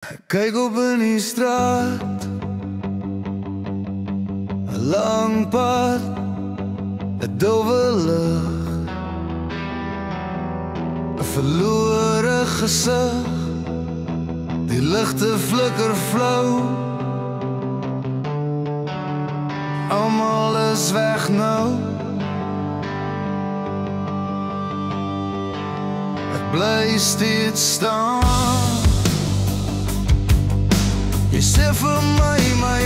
Kyk op in die straat, 'n lang pad, 'n dowwe lug, 'n verlore gesig, die ligte flikker flou. Almal is weg nou. Ek bly steeds staan. Jy sê vir my, my